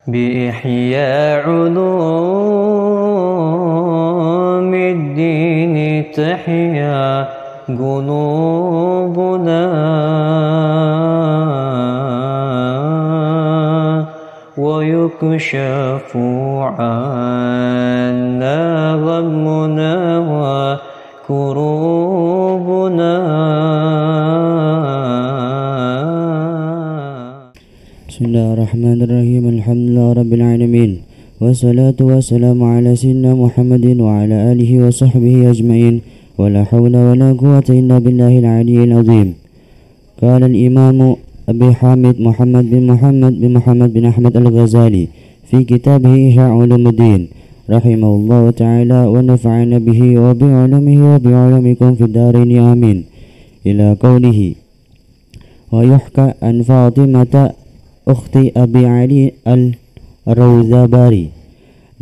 بإحياء علوم الدين تحيا قلوبنا ويكشف عنا غمنا وكروبنا. Bismillahirrahmanirrahim. Alhamdulillah rabbil alamin. Wassalatu wassalamu ala sayyidina Muhammadin wa ala alihi wa sahbihi ajma'in. Wa la hawla wa la quwwata illa billahil aliyyil azim. Qala al-imam Abi Hamid Muhammad bin Ahmad al-Ghazali fi kitabih Ihya Ulumuddin rahimahullahu ta'ala wa nafa'ana bihi wa bi ulumihi wa bi ulumikum fid darain amin. Ila qawlihi wa yuhka an Fatimata ukhti Abi Ali al-Rawzabari,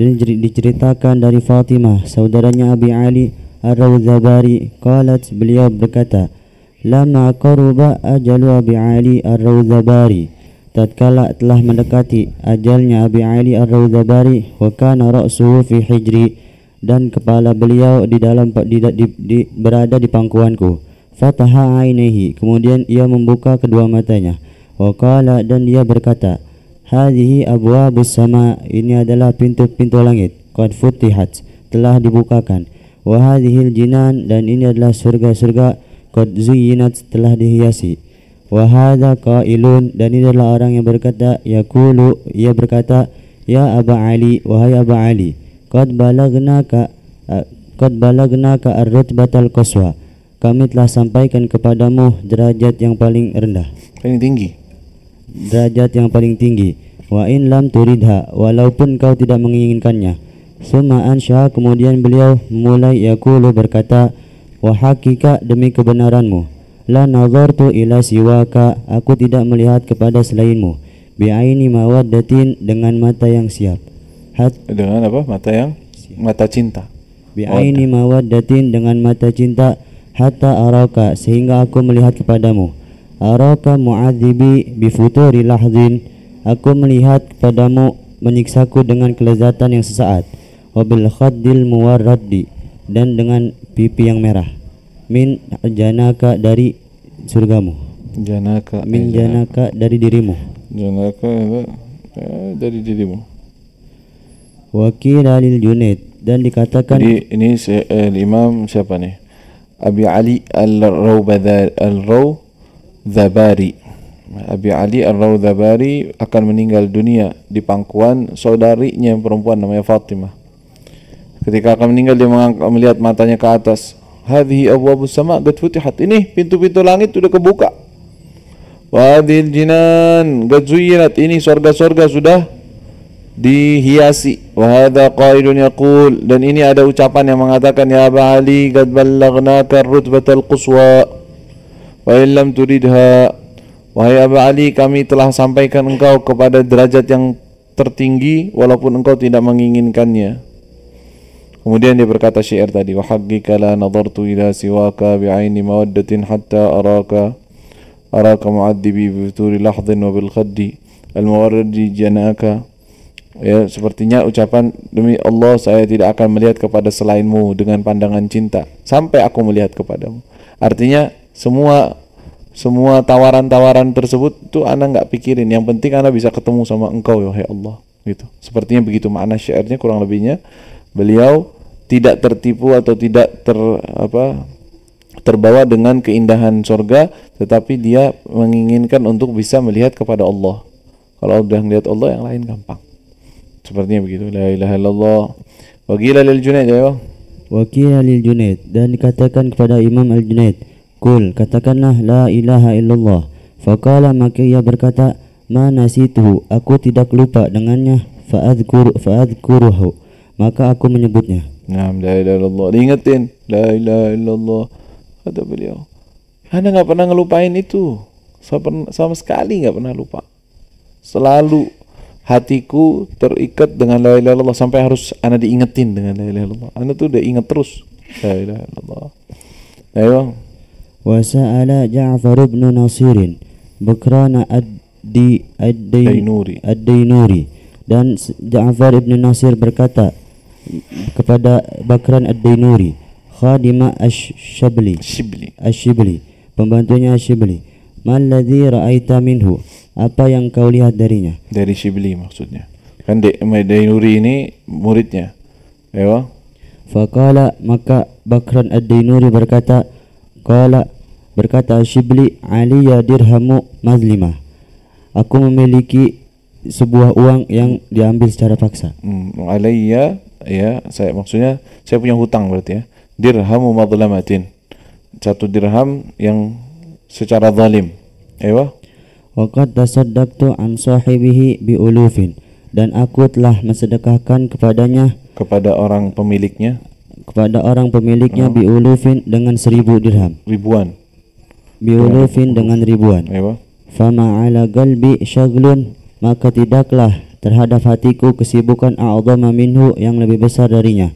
dan diceritakan dari Fatimah saudaranya Abi Ali al-Rawzabari, qalat, beliau berkata, lama qaruba ajalu Abi Ali al-Rawzabari, tatkala telah mendekati ajalnya Abi Ali al-Rawzabari, wa kana ra'suhu fi hijri, dan kepala beliau berada di pangkuanku, fataha ainaihi, kemudian ia membuka kedua matanya, wa qala, dan dia berkata, hadhihi abwabus sama, ini adalah pintu-pintu langit, qad futihat, telah dibukakan, wa hadhil jinan, dan ini adalah surga-surga, qad zuyyinat, telah dihiasi, wa hadha qailun, dan ini adalah orang yang berkata, yaqulu, ia berkata, ya Aba Ali, wahai Aba Ali, qad balagnaka ar-rutbatal qaswa, kami telah sampaikan kepadamu derajat yang paling rendah, paling tinggi, derajat yang paling tinggi, wa in lam turidha, walaupun kau tidak menginginkannya. Summa ansha, kemudian beliau memulai yaqulu, berkata, wa hakika, demi kebenaranmu, la nazartu ila siwaka, aku tidak melihat kepada selainmu, bi aini mawaddatin, dengan mata yang siap, dengan apa? Mata cinta, bi aini mawaddatin, dengan mata cinta, hatta araka, sehingga aku melihat kepadamu, araka mu'adzibi bifuturi lahzin, aku melihat kepadamu menyiksaku dengan kelezatan yang sesaat, wabil khaddil muwarraddi, dan dengan pipi yang merah, min janaka, dari surgamu, janaka, min janaka, dari dirimu, janaka, dari dirimu. Wakil lil Junaid, dan dikatakan, jadi ini Imam siapa nih? Abi Ali al-Rawzabari. Abi Ali al-Rawzabari akan meninggal dunia di pangkuan saudarinya yang perempuan namanya Fatimah. Ketika akan meninggal, dia melihat matanya ke atas. Hadhihi abwabus sama qad futihat, ini pintu-pintu langit sudah kebuka. Wa hadhil jinan qad zuyyinat, ini surga-surga sudah dihiasi. Wa hadha qailun yaqul, dan ini ada ucapan yang mengatakan, ya Aba Ali, qad ballaghnaka ar-rutbatal quswa wa in lam turidha, wahai Aba Ali, kami telah sampaikan engkau kepada derajat yang tertinggi walaupun engkau tidak menginginkannya. Kemudian dia berkata syair tadi, wa haqqika la nadartu ila siwaka bi'aini mawaddatin hatta araka mu'addibi bi futuri lahdhin wa bil khaddi al muwarradi janaka. Ya, sepertinya ucapan, demi Allah, saya tidak akan melihat kepada selainmu dengan pandangan cinta sampai aku melihat kepadamu. Artinya semua tawaran-tawaran tersebut itu ana enggak pikirin, yang penting ana bisa ketemu sama engkau, ya Allah, gitu. Sepertinya begitu makna syairnya kurang lebihnya. Beliau tidak tertipu atau tidak terbawa dengan keindahan surga, tetapi dia menginginkan untuk bisa melihat kepada Allah. Kalau sudah melihat Allah, yang lain gampang. Sepertinya begitu. La ilaha illallah. Wa qila lil Junaid, ya. Wa qila lil Junaid, dan dikatakan kepada Imam Al-Junaid, qul, katakanlah la ilaha illallah. Faqala, maka ia berkata, ma nasituhu, aku tidak lupa dengannya, fa'adhkuruhu, maka aku menyebutnya. Naam, la ilaha illallah, diingetin, la ilaha illallah. Kata beliau, anda enggak pernah ngelupain itu, sama sekali enggak pernah lupa. Selalu hatiku terikat dengan la ilaha illallah, sampai harus anda diingetin dengan la ilaha illallah. Anda tuh udah inget terus la ilaha illallah. Ayo. Wa sa'ala Ja'far bin Nasir Bukrana ad-Dainuri, Dan Ja'far ibn Nasir berkata kepada Bakran ad-Dainuri, khadima Shibli, pembantunya Shibli, malladzi ra'aita minhu, apa yang kau lihat darinya? Dari Shibli maksudnya. Kan Dainuri ini muridnya. Ya. Faqala, maka Bakran ad-Dainuri berkata Shibli, aliya dirhamu mazlimah, aku memiliki sebuah uang yang diambil secara paksa. Alayya, ya, saya punya hutang berarti ya. Dirhamu madlamatin, 1 dirham yang secara zalim. Ewa. Waqad tasaddaqtu an sahibihi bi ulufin, dan aku telah mensedekahkan kepada orang pemiliknya bi ulufin dengan 1000 dirham. Bi ulufin dengan ribuan. Ewa. Fama ala qalbi syaglun, maka tidaklah terhadap hatiku kesibukan a'dhama minhu, yang lebih besar darinya.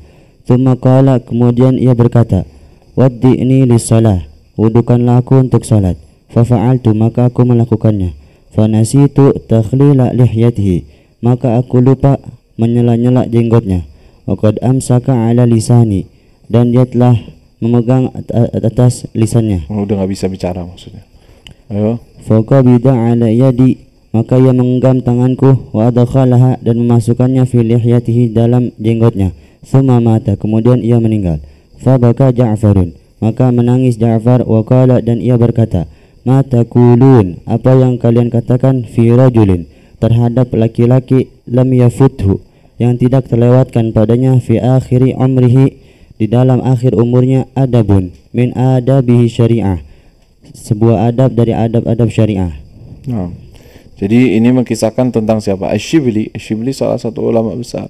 Tsumma qala, kemudian ia berkata, waddi'ni lis-shalah, wudukanlah aku untuk salat. Fa fa'altu, maka aku melakukannya. Fa nasitu takhlila lihyatihi, maka aku lupa menyela-nyela jenggotnya. Wa qad amsaka ala lisani, dan dia telah memegang atas lisannya. Udah enggak bisa bicara maksudnya. Ayo. Faqabida ala yadi, maka ia menggenggam tanganku, wa adkhalaha, dan memasukkannya fi lihyatihi, dalam jenggotnya. Tsumma mata, kemudian ia meninggal. Fa baka Ja'farun, maka menangis Ja'far, wa qala, dan ia berkata, ma taqulun, apa yang kalian katakan, fi rajulin, terhadap laki-laki, lam yafuthu, yang tidak terlewatkan padanya, fi akhiri umrihi, di dalam akhir umurnya, adabun min adabihi syariah, sebuah adab dari adab-adab syariah. Jadi ini mengisahkan tentang siapa? Shibli salah satu ulama besar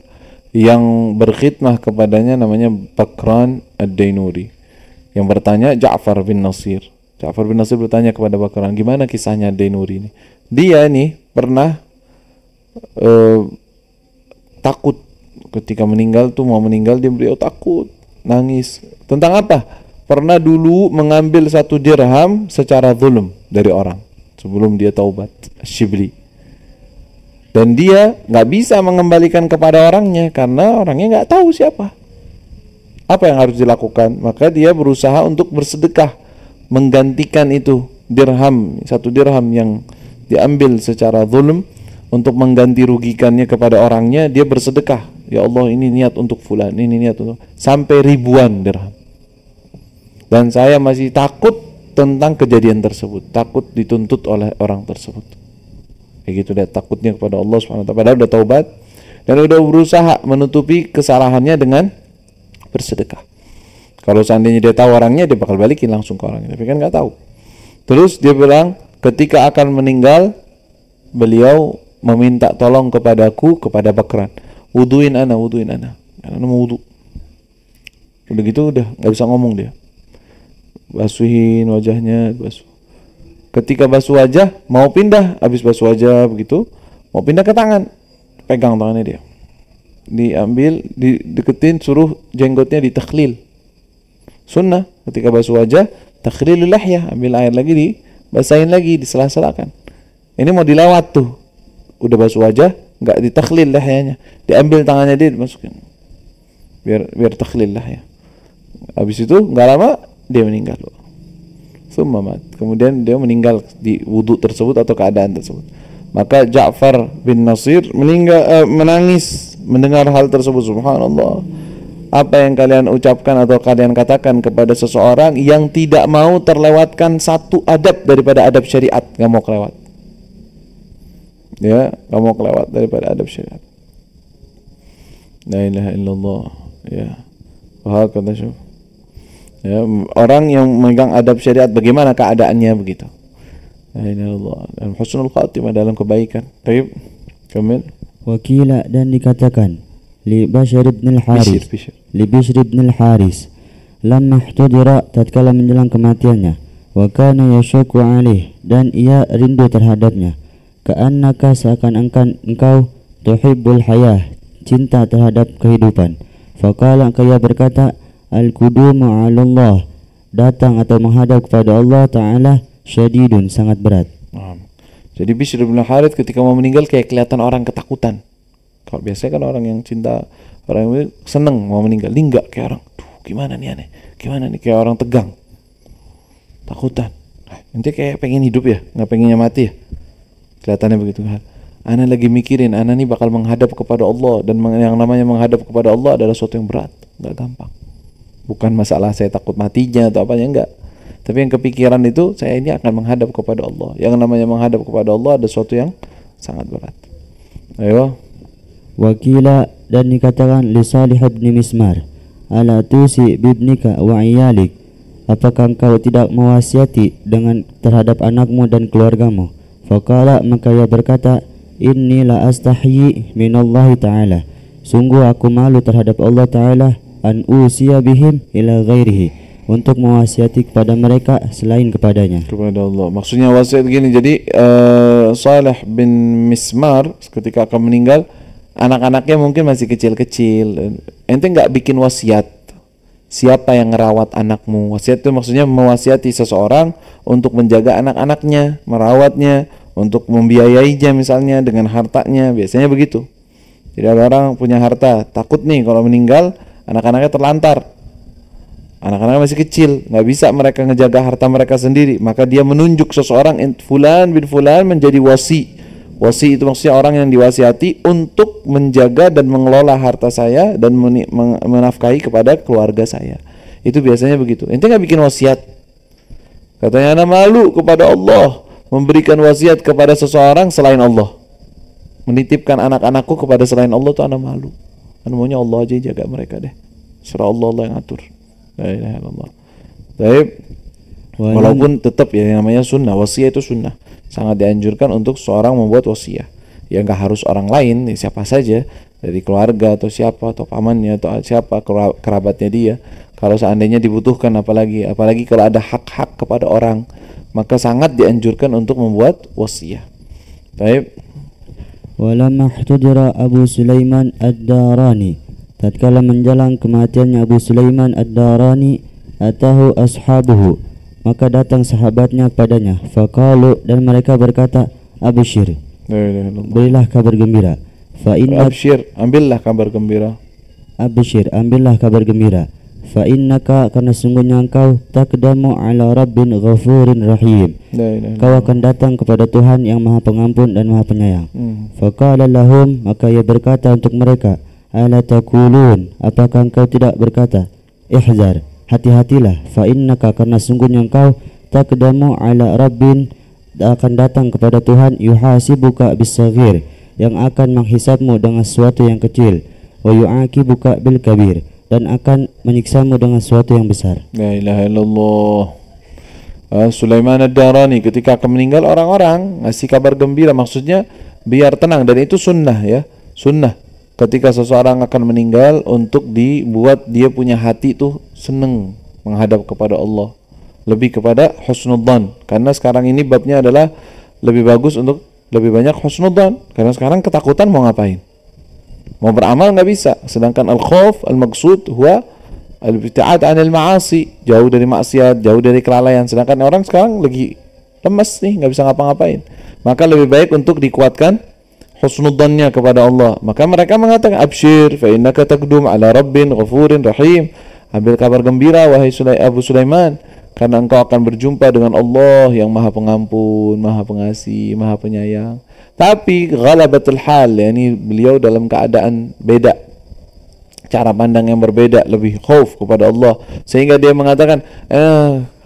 yang berkhidmah kepadanya, namanya Bakran ad-Dainuri, yang bertanya Ja'far bin Nasir bertanya kepada Bakran, gimana kisahnya Dainuri ini? Dia ini pernah takut ketika mau meninggal, beliau takut, nangis. Tentang apa? Pernah dulu mengambil 1 dirham secara zulum dari orang sebelum dia taubat, Shibli. Dan dia nggak bisa mengembalikan kepada orangnya karena orangnya nggak tahu siapa. Apa yang harus dilakukan? Maka dia berusaha untuk bersedekah, menggantikan itu 1 dirham yang diambil secara zulum, untuk mengganti rugikannya kepada orangnya. Dia bersedekah, ya Allah, ini niat untuk fulan, ini niat untuk, sampai ribuan dirham. Dan saya masih takut tentang kejadian tersebut, takut dituntut oleh orang tersebut. Kayak gitu, dia takutnya kepada Allah SWT. Padahal udah taubat dan udah berusaha menutupi kesalahannya dengan bersedekah. Kalau seandainya dia tahu orangnya, dia bakal balikin langsung ke orangnya, tapi kan nggak tahu. Terus dia bilang, ketika akan meninggal, beliau meminta tolong kepadaku, kepada Bakran, wuduin ana, karena mau wudu. Udah gitu udah nggak bisa ngomong dia, basuhin wajahnya, basuh. Ketika basuh wajah, mau pindah, habis basuh wajah begitu, mau pindah ke tangan, pegang tangannya dia, diambil, dideketin, suruh jenggotnya ditakhlil. Sunnah ketika basuh wajah, takhlilul lahyah, ambil air lagi, dibasahin lagi, disela-selakan. Ini mau dilewat tuh, udah basuh wajah, nggak ditakhlil lahyanya, diambil tangannya dia, dimasukin, biar takhlil lahyah. Habis itu nggak lama dia meninggal. Kemudian dia meninggal di wudu tersebut atau keadaan tersebut. Maka Ja'far bin Nasir menangis mendengar hal tersebut. Subhanallah, apa yang kalian ucapkan atau kalian katakan kepada seseorang yang tidak mau terlewatkan 1 adab daripada adab syariat, nggak mau kelewat. Ya, nggak mau kelewat daripada adab syariat. La ilaha illallah. Ya, kata syuf. Ya, orang yang memegang adab syariat, bagaimana keadaannya begitu. La ilaha illallah. Dan husnul khatimah, dalam kebaikan. Baik, kemudian wakila, dan dikatakan li Bishr ibn al-Haris, lamma ihtudira, tatkala menjelang kematiannya, wa kana yashaqu alaih, dan ia rindu terhadapnya, ka'annaka, seakan-akan engkau, tuhibbul hayah, cinta terhadap kehidupan. Faqala, ia berkata, al-qudumu 'ala Allah, datang atau menghadap kepada Allah Ta'ala, syadidun, sangat berat. Jadi Bishr bin Harith ketika mau meninggal kayak kelihatan orang ketakutan. Kalau biasanya kan orang yang cinta, orang yang seneng mau meninggal, ini enggak, kayak orang, duh gimana nih aneh, gimana nih, kayak orang tegang, takutan. Nanti kayak pengen hidup ya, nggak pengennya mati ya, kelihatannya begitu kan. Ana lagi mikirin, ana nih bakal menghadap kepada Allah, dan yang namanya menghadap kepada Allah adalah sesuatu yang berat, nggak gampang. Bukan masalah saya takut matinya atau apanya, enggak. Tapi yang kepikiran itu, saya ini akan menghadap kepada Allah. Yang namanya menghadap kepada Allah ada sesuatu yang sangat berat. Ayo. Wakila, dan dikatakan li Salih bin Mismar, ala tusi bibnika wa iyalik, apakah engkau tidak mewasiati dengan terhadap anakmu dan keluargamu? Faqala, maka ia berkata, inni la astahyi minallahi ta'ala, sungguh aku malu terhadap Allah Ta'ala, an usiya bihim ila ghairihi, untuk mewasiati kepada mereka selain kepadanya, kepada Allah. Maksudnya wasiat gini, jadi Salih bin Mismar ketika akan meninggal, anak-anaknya mungkin masih kecil-kecil. Ente nggak bikin wasiat, siapa yang ngerawat anakmu? Wasiat itu maksudnya mewasiati seseorang untuk menjaga anak-anaknya, merawatnya, untuk membiayainya misalnya dengan hartanya, biasanya begitu. Jadi ada orang punya harta, takut nih kalau meninggal anak-anaknya terlantar. Anak-anaknya masih kecil, nggak bisa mereka ngejaga harta mereka sendiri, maka dia menunjuk seseorang, Fulan bin Fulan, menjadi wasi. Wasi itu maksudnya orang yang diwasiati untuk menjaga dan mengelola harta saya dan menafkahi kepada keluarga saya. Itu biasanya begitu. Ente nggak bikin wasiat, katanya ana malu kepada Allah memberikan wasiat kepada seseorang selain Allah, menitipkan anak-anakku kepada selain Allah, tuh ana malu. Ana maunya Allah aja jaga mereka deh, serah Allah yang atur. La ilaha illallah. Baik. Walaupun tetap ya yang namanya sunnah, wasiat itu sunnah. Sangat dianjurkan untuk seorang membuat wasiat. Ya nggak harus orang lain, ya siapa saja, dari keluarga atau siapa, atau pamannya atau siapa, kerabatnya dia. Kalau seandainya dibutuhkan, apalagi kalau ada hak-hak kepada orang, maka sangat dianjurkan untuk membuat wasiat. Baik. Walamma ihtudira Abu Sulaiman ad-Darani, tatkala menjelang kematiannya Abu Sulaiman ad-Darani, atahu ashabuhu, maka datang sahabatnya padanya. Faqalu, dan mereka berkata, abshir, berilah kabar gembira. Fa inna, abshir, ambillah kabar gembira. Abshir, ambillah kabar gembira. Fa innaka, karena sungguhnya engkau, taqdamu ala rabbin ghafurin rahim, kau akan datang kepada Tuhan yang maha pengampun dan maha penyayang. Faqala lahum, maka ia berkata untuk mereka, ala taqulun, apakah engkau tidak berkata, ihzar, hati-hatilah, fa innaka, karena sungguhnya engkau, taqdamu ala rabbin, akan datang kepada Tuhan, yuhasibuka bis-saghir, yang akan menghisabmu dengan sesuatu yang kecil, wa yu'aqibuka bil kabir, dan akan menyiksamu dengan sesuatu yang besar. La ilaha illallah. Sulaiman ad-Darani ketika akan meninggal, orang-orang ngasih kabar gembira, maksudnya biar tenang, dan itu sunnah ya, sunnah. Ketika seseorang akan meninggal, untuk dibuat dia punya hati tuh seneng menghadap kepada Allah, lebih kepada husnudzan. Karena sekarang ini babnya adalah lebih bagus untuk lebih banyak husnudzan, karena sekarang ketakutan mau ngapain? Mau beramal nggak bisa. Sedangkan al-khauf, al-maqsud huwa al-ibti'ad 'anil ma'asi, jauh dari maksiat, jauh dari kelalaian. Sedangkan orang sekarang lagi lemes nih, nggak bisa ngapa-ngapain. Maka lebih baik untuk dikuatkan husnudzannya kepada Allah. Maka mereka mengatakan, abshir fa innaka taqdum ala rabbin ghafurin rahim, ambil kabar gembira wahai Abu Sulaiman, karena engkau akan berjumpa dengan Allah yang maha pengampun, maha pengasih, maha penyayang. Tapi ghalabatul hal, yakni beliau dalam keadaan beda, cara pandang yang berbeda, lebih khauf kepada Allah, sehingga dia mengatakan,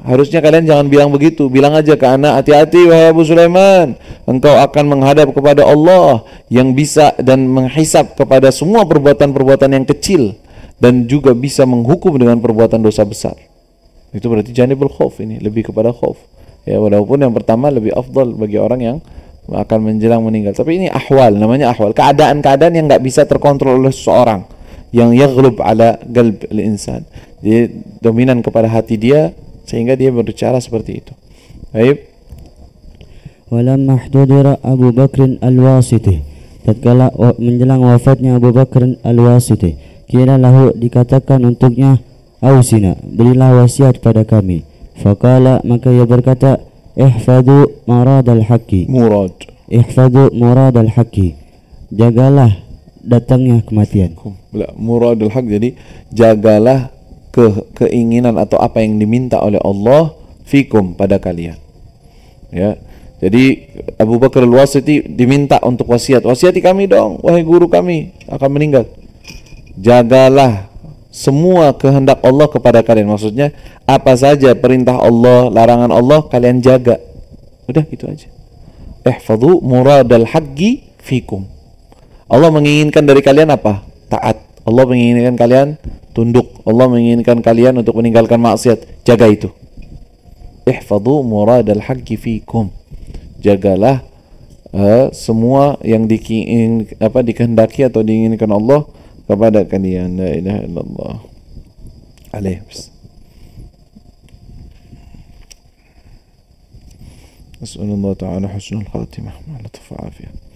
harusnya kalian jangan bilang begitu, bilang aja ke anak, hati-hati wahai Abu Sulaiman, engkau akan menghadap kepada Allah yang bisa dan menghisab kepada semua perbuatan-perbuatan yang kecil, dan juga bisa menghukum dengan perbuatan dosa besar. Itu berarti janibul khauf, ini lebih kepada khauf ya, walaupun yang pertama lebih afdal bagi orang yang akan menjelang meninggal. Tapi ini ahwal, namanya ahwal, keadaan-keadaan yang nggak bisa terkontrol oleh seseorang, yang yaghlub ala qalb al-insan, dia dominan kepada hati dia sehingga dia berbicara seperti itu. Baik. Walamma ihtudira Abu Bakr al-Wasiti, tatkala menjelang wafatnya Abu Bakr al-Wasiti, kira lahu, dikatakan untuknya, ausina, berilah wasiat pada kami. Faqala, maka ia berkata, ihfadu marad al-haqqi, ihfadu murad al-haqqi, jagalah datangnya kematian. Muradul haq, jadi jagalah keinginan atau apa yang diminta oleh Allah fikum, pada kalian. Ya. Jadi Abu Bakar Al-Wasiti diminta untuk wasiati kami dong, wahai guru kami akan meninggal. Jagalah semua kehendak Allah kepada kalian. Maksudnya apa saja perintah Allah, larangan Allah, kalian jaga. Udah gitu aja. Ihfadhu muradal haqqi fikum. Allah menginginkan dari kalian apa? Taat. Allah menginginkan kalian tunduk. Allah menginginkan kalian untuk meninggalkan maksiat. Jaga itu. Ihfadhu muradal haqqi fikum. Jagalah semua yang dikehendaki atau diinginkan Allah kepada kalian. La ilaha illallah. Alaih. As'alullah ta'ala husnul khatimah. Ma'ala tafa'afiyah.